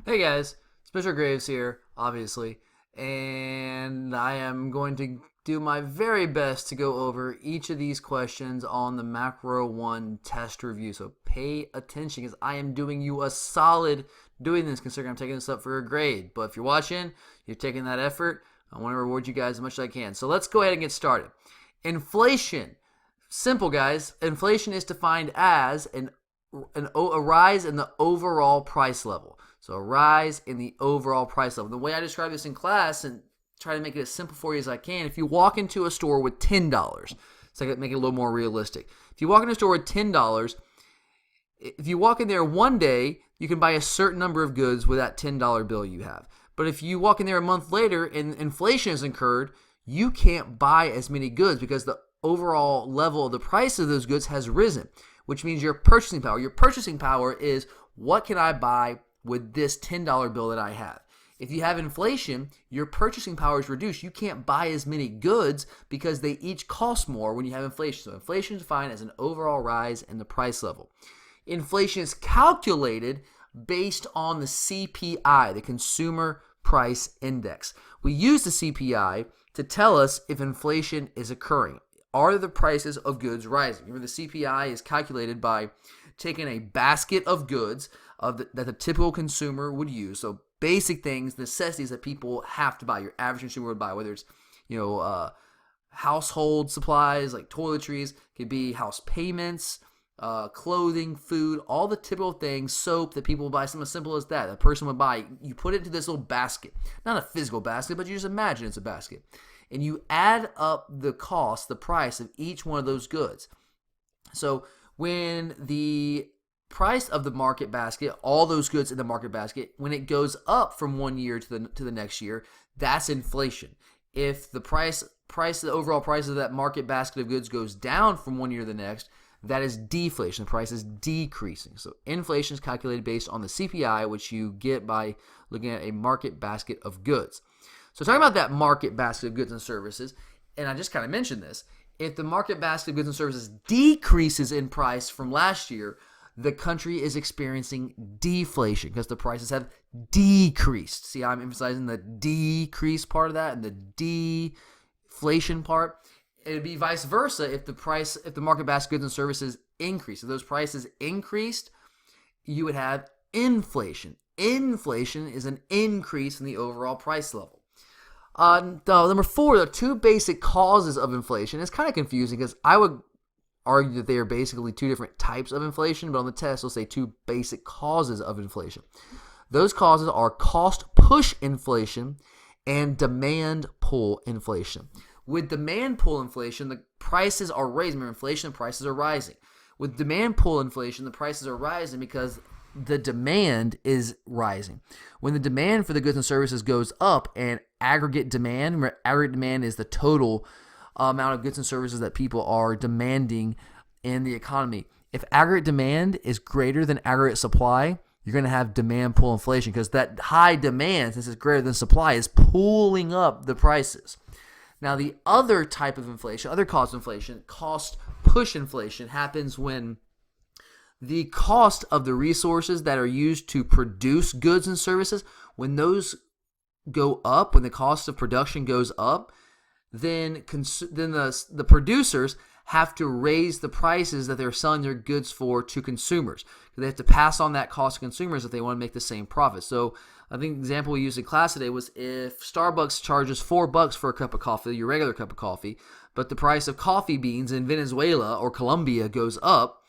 Hey guys, Spencer Graves here, obviously, and I am going to do my very best to go over each of these questions on the Macro 1 test review. So pay attention because I am doing you a solid doing this considering I'm taking this up for a grade. But if you're watching, you're taking that effort, I want to reward you guys as much as I can. So let's go ahead and get started. Inflation. Simple, guys. Inflation is defined as a rise in the overall price level. So a rise in the overall price level. The way I describe this in class and try to make it as simple for you as I can, if you walk into a store with $10, so I can make it a little more realistic. If you walk into a store with $10, if you walk in there one day, you can buy a certain number of goods with that $10 bill you have. But if you walk in there a month later and inflation has incurred, you can't buy as many goods because the overall level of the price of those goods has risen, which means your purchasing power. Your purchasing power is what can I buy with this $10 bill that I have. If you have inflation, your purchasing power is reduced. You can't buy as many goods because they each cost more when you have inflation. So inflation is defined as an overall rise in the price level. Inflation is calculated based on the CPI, the Consumer Price Index. We use the CPI to tell us if inflation is occurring. Are the prices of goods rising? Remember, the CPI is calculated by taking a basket of goods that the typical consumer would use. So basic things, necessities that people have to buy. Your average consumer would buy, whether it's household supplies like toiletries, could be house payments, clothing, food, all the typical things, soap that people would buy, something as simple as that. A person would buy. You put it into this little basket, not a physical basket, but you just imagine it's a basket, and you add up the cost, the price of each one of those goods. So when the price of the market basket, all those goods in the market basket, when it goes up from one year to the next year, that's inflation. If the the overall price of that market basket of goods goes down from one year to the next, that is deflation. The price is decreasing. So inflation is calculated based on the CPI, which you get by looking at a market basket of goods. So talking about that market basket of goods and services, and I just kind of mentioned this, if the market basket of goods and services decreases in price from last year, the country is experiencing deflation because the prices have decreased. See, I'm emphasizing the decrease part of that and the deflation part. It'd be vice versa if the market basket of goods and services increase. If those prices increased, you would have inflation. Inflation is an increase in the overall price level. Number 4, there are two basic causes of inflation. It's kind of confusing because I would argue that they are basically two different types of inflation, but on the test, we'll say two basic causes of inflation. Those causes are cost push inflation and demand pull inflation. With demand pull inflation, the prices are raising. Remember, inflation, the prices are rising. With demand pull inflation, the prices are rising because the demand is rising. When the demand for the goods and services goes up and aggregate demand is the total amount of goods and services that people are demanding in the economy. If aggregate demand is greater than aggregate supply, you're going to have demand pull inflation because that high demand, since it's greater than supply, is pulling up the prices. Now, the other type of inflation, other cause of inflation, cost push inflation, happens when the cost of the resources that are used to produce goods and services, when those go up, when the cost of production goes up, then the producers have to raise the prices that they're selling their goods for to consumers. They have to pass on that cost to consumers if they want to make the same profit. So I think the example we used in class today was if Starbucks charges $4 for a cup of coffee, your regular cup of coffee, but the price of coffee beans in Venezuela or Colombia goes up,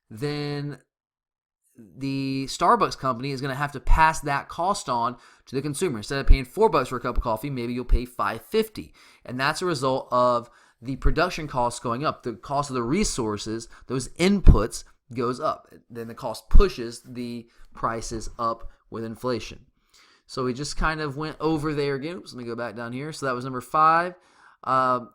then the Starbucks company is going to have to pass that cost on to the consumer. Instead of paying $4 for a cup of coffee, maybe you'll pay $5.50. And that's a result of the production costs going up. The cost of the resources, those inputs, goes up. Then the cost pushes the prices up with inflation. So we just kind of went over there again. Oops, let me go back down here. So that was number 5. So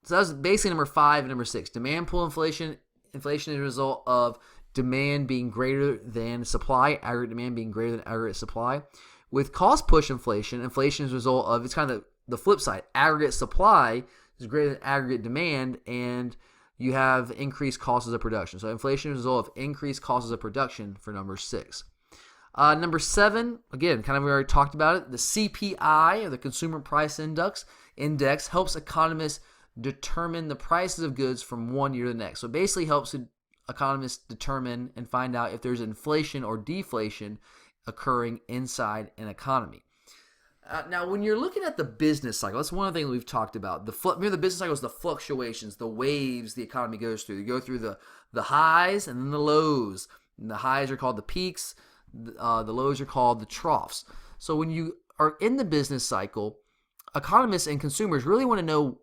that was basically number 5 and number 6. Demand pull inflation. Inflation is a result of demand being greater than supply, aggregate demand being greater than aggregate supply. With cost push inflation, inflation is a result of, it's kind of the flip side. Aggregate supply is greater than aggregate demand, and you have increased costs of production. So inflation is a result of increased costs of production for number 6. Number 7, again, kind of we already talked about it. The CPI, or the Consumer Price Index helps economists determine the prices of goods from one year to the next. So it basically helps economists determine and find out if there's inflation or deflation occurring inside an economy. Now, when you're looking at the business cycle, that's one of the things we've talked about. Remember, the business cycle is the fluctuations, the waves the economy goes through. You go through the highs and then the lows. And the highs are called the peaks. The lows are called the troughs. So when you are in the business cycle, economists and consumers really want to know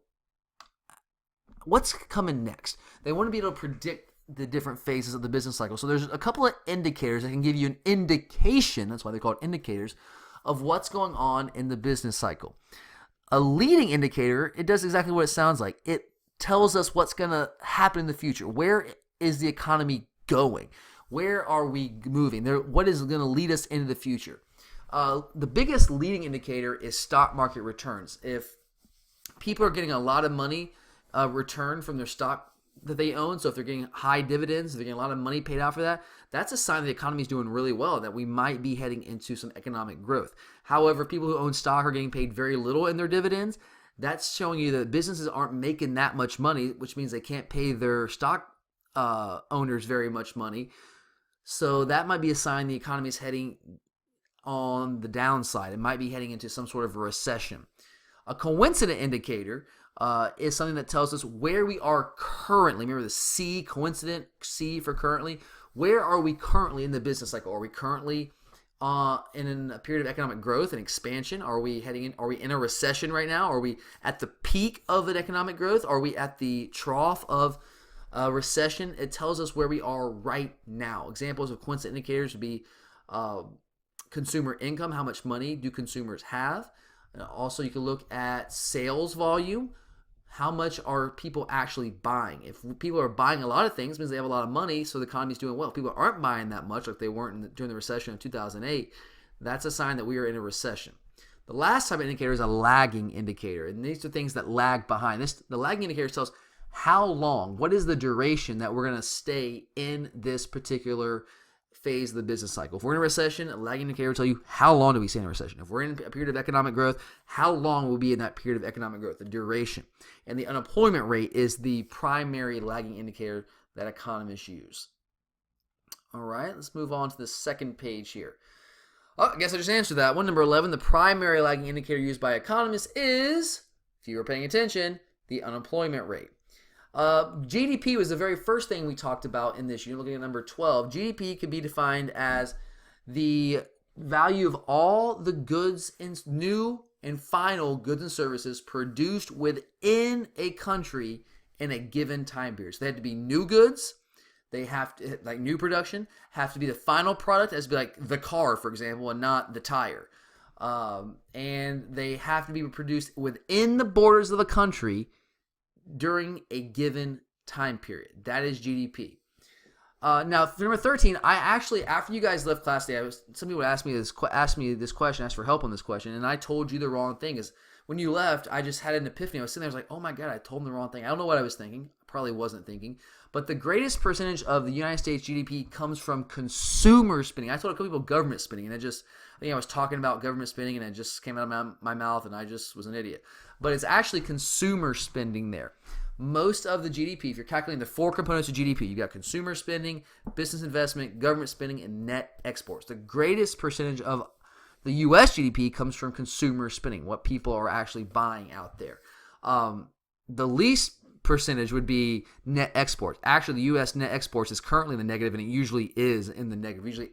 what's coming next. They want to be able to predict the different phases of the business cycle. So there's a couple of indicators that can give you an indication, that's why they call it indicators, of what's going on in the business cycle. A leading indicator, it does exactly what it sounds like. It tells us what's going to happen in the future. Where is the economy going? Where are we moving? What is going to lead us into the future? The biggest leading indicator is stock market returns. If people are getting a lot of money return from their stock that they own, so if they're getting high dividends, if they're getting a lot of money paid out for that, that's a sign the economy is doing really well, that we might be heading into some economic growth. However, people who own stock are getting paid very little in their dividends. That's showing you that businesses aren't making that much money, which means they can't pay their stock owners very much money. So that might be a sign the economy is heading on the downside. It might be heading into some sort of a recession. A coincident indicator is something that tells us where we are currently. Remember the C, coincident, C for currently. Where are we currently in the business cycle? Are we currently in a period of economic growth and expansion? Are we in a recession right now? Are we at the peak of an economic growth? Are we at the trough of recession? It tells us where we are right now. Examples of coincident indicators would be consumer income. How much money do consumers have? Also, you can look at sales volume. How much are people actually buying? If people are buying a lot of things, it means they have a lot of money, so the economy's doing well. If people aren't buying that much, like they weren't during the recession of 2008, that's a sign that we are in a recession. The last type of indicator is a lagging indicator, and these are things that lag behind. The lagging indicator tells how long, what is the duration that we're going to stay in this particular phase of the business cycle. If we're in a recession, a lagging indicator will tell you how long do we stay in a recession. If we're in a period of economic growth, how long will we be in that period of economic growth, the duration. And the unemployment rate is the primary lagging indicator that economists use. All right, let's move on to the second page here. Oh, I guess I just answered that one. Number 11, the primary lagging indicator used by economists is, if you were paying attention, the unemployment rate. GDP was the very first thing we talked about in this. You're looking at number 12. GDP can be defined as the value of all the goods and new and final goods and services produced within a country in a given time period. So they have to be new goods. They have to, like new production, have to be the final product, as be like the car, for example, and not the tire. And they have to be produced within the borders of the country during a given time period. That is GDP. Now, for number 13, I actually, after you guys left class today, some people asked me this question, asked for help on this question, and I told you the wrong thing. Is when you left, I just had an epiphany. I was sitting there, I was like, oh my God, I told them the wrong thing. I don't know what I was thinking. I probably wasn't thinking. But the greatest percentage of the United States GDP comes from consumer spending. I told a couple people government spending, and I think I was talking about government spending, and it just came out of my mouth, and I just was an idiot. But it's actually consumer spending there. Most of the GDP, if you're calculating the four components of GDP, you've got consumer spending, business investment, government spending, and net exports. The greatest percentage of the U.S. GDP comes from consumer spending, what people are actually buying out there. The least percentage would be net exports. Actually, the U.S. net exports is currently in the negative, and it usually is in the negative. We usually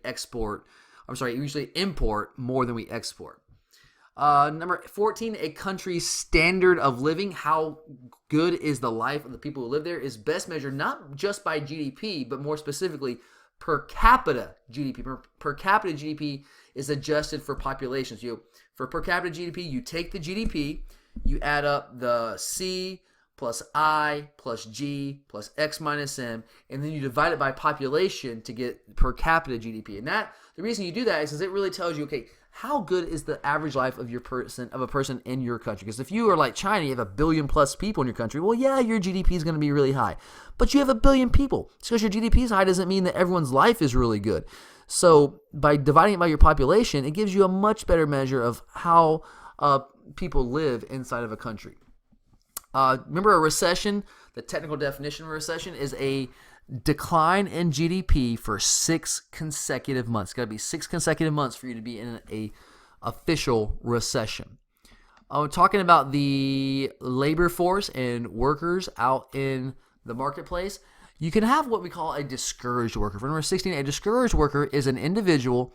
import more than we export. Number 14, a country's standard of living, how good is the life of the people who live there, is best measured not just by GDP, but more specifically per capita GDP. Per capita GDP is adjusted for populations. For per capita GDP, you take the GDP, you add up the C plus I plus G plus X minus M, and then you divide it by population to get per capita GDP. And the reason you do that is because it really tells you, okay, how good is the average life of a person in your country? Because if you are like China, you have 1 billion plus people in your country, well, yeah, your GDP is going to be really high. But you have 1 billion people. Just because your GDP is high doesn't mean that everyone's life is really good. So by dividing it by your population, it gives you a much better measure of how people live inside of a country. Remember, a recession, the technical definition of a recession is a decline in GDP for 6 consecutive months. It's got to be 6 consecutive months for you to be in a official recession. I'm talking about the labor force and workers out in the marketplace. You can have what we call a discouraged worker. For number 16, a discouraged worker is an individual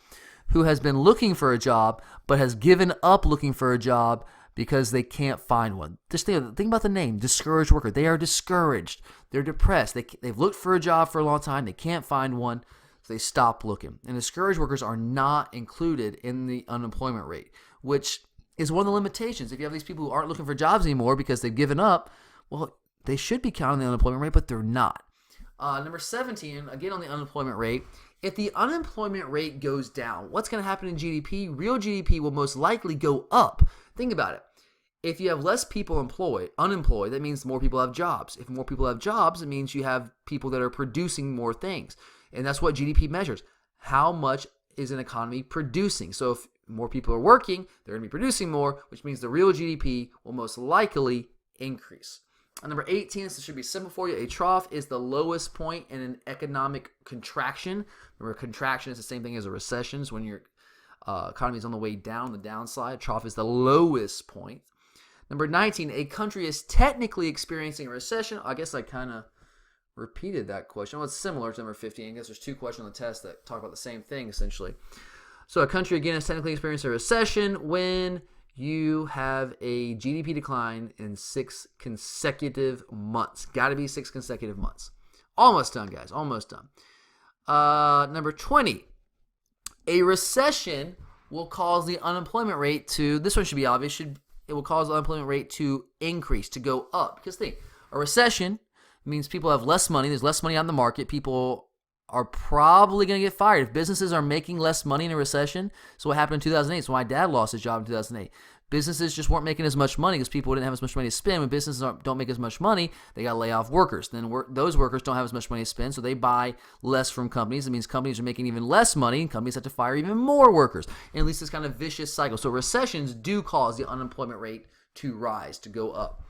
who has been looking for a job but has given up looking for a job because they can't find one. Just think about the name, discouraged worker. They are discouraged. They're depressed. They've looked for a job for a long time. They can't find one, so they stop looking. And discouraged workers are not included in the unemployment rate, which is one of the limitations. If you have these people who aren't looking for jobs anymore because they've given up, well, they should be counting the unemployment rate, but they're not. Number 17, again on the unemployment rate, if the unemployment rate goes down, what's going to happen in GDP? Real GDP will most likely go up. Think about it. If you have less people unemployed, that means more people have jobs. If more people have jobs, it means you have people that are producing more things. And that's what GDP measures. How much is an economy producing? So if more people are working, they're going to be producing more, which means the real GDP will most likely increase. Number 18, this should be simple for you. A trough is the lowest point in an economic contraction. Remember, contraction is the same thing as a recession. So when your economy is on the way down, the downside, trough is the lowest point. Number 19, a country is technically experiencing a recession. I guess I kind of repeated that question. Well, it's similar to number 15. I guess there's 2 questions on the test that talk about the same thing, essentially. So a country, again, is technically experiencing a recession when you have a GDP decline in 6 consecutive months. Got to be 6 consecutive months. Almost done, guys. Almost done. Number 20. A recession will cause the unemployment rate to, this one should be obvious, it will cause the unemployment rate to increase, to go up. Because think, a recession means people have less money. There's less money on the market. People are probably going to get fired. If businesses are making less money in a recession, so what happened in 2008? So my dad lost his job in 2008. Businesses just weren't making as much money because people didn't have as much money to spend. When businesses don't make as much money, they got to lay off workers. Then those workers don't have as much money to spend, so they buy less from companies. It means companies are making even less money, and companies have to fire even more workers. And at least this kind of vicious cycle. So recessions do cause the unemployment rate to rise, to go up.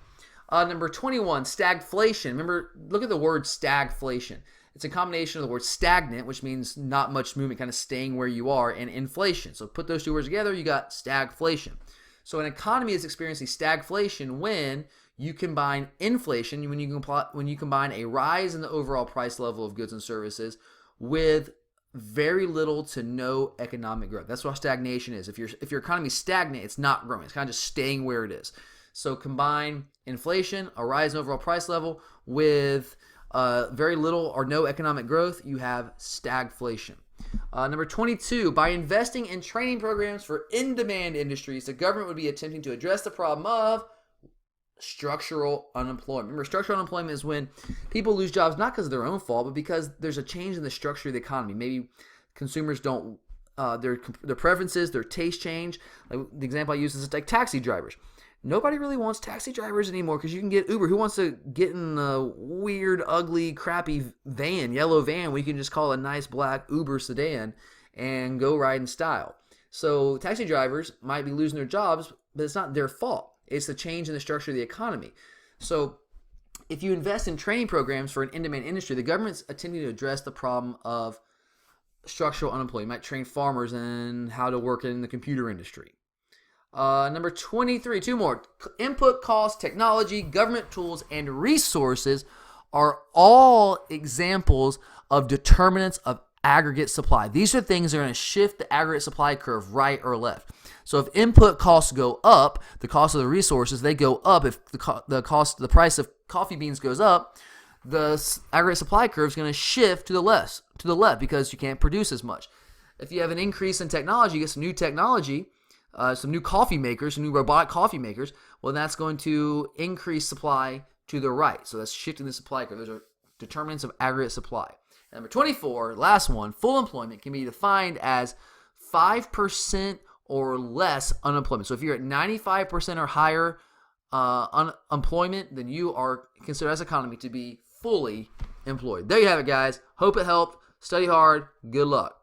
Number 21, stagflation. Remember, look at the word stagflation. It's a combination of the word stagnant, which means not much movement, kind of staying where you are, and inflation. So put those 2 words together, you got stagflation. So an economy is experiencing stagflation when you combine inflation, when you combine a rise in the overall price level of goods and services with very little to no economic growth. That's what stagnation is. If your economy is stagnant, it's not growing. It's kind of just staying where it is. So combine inflation, a rise in overall price level, with very little or no economic growth, you have stagflation. Number 22, by investing in training programs for in-demand industries, the government would be attempting to address the problem of structural unemployment. Remember, structural unemployment is when people lose jobs not because of their own fault, but because there's a change in the structure of the economy. Maybe consumers don't, their preferences, their taste change. Like the example I use is like taxi drivers. Nobody really wants taxi drivers anymore because you can get Uber. Who wants to get in a weird, ugly, crappy van, yellow van, where you can just call a nice black Uber sedan and go ride in style? So taxi drivers might be losing their jobs, but it's not their fault. It's the change in the structure of the economy. So if you invest in training programs for an in-demand industry, the government's attempting to address the problem of structural unemployment. You might train farmers in how to work in the computer industry. Number 23, 2 more. Input costs, technology, government tools, and resources are all examples of determinants of aggregate supply. These are things that are going to shift the aggregate supply curve right or left. So if input costs go up, the cost of the resources, they go up. If the price of coffee beans goes up, the aggregate supply curve is going to shift to the left because you can't produce as much. If you have an increase in technology, you get some new technology, some new coffee makers, some new robotic coffee makers, well, that's going to increase supply to the right. So that's shifting the supply curve. Those are determinants of aggregate supply. And number 24, last one, full employment can be defined as 5% or less unemployment. So if you're at 95% or higher unemployment, then you are considered as an economy to be fully employed. There you have it, guys. Hope it helped. Study hard. Good luck.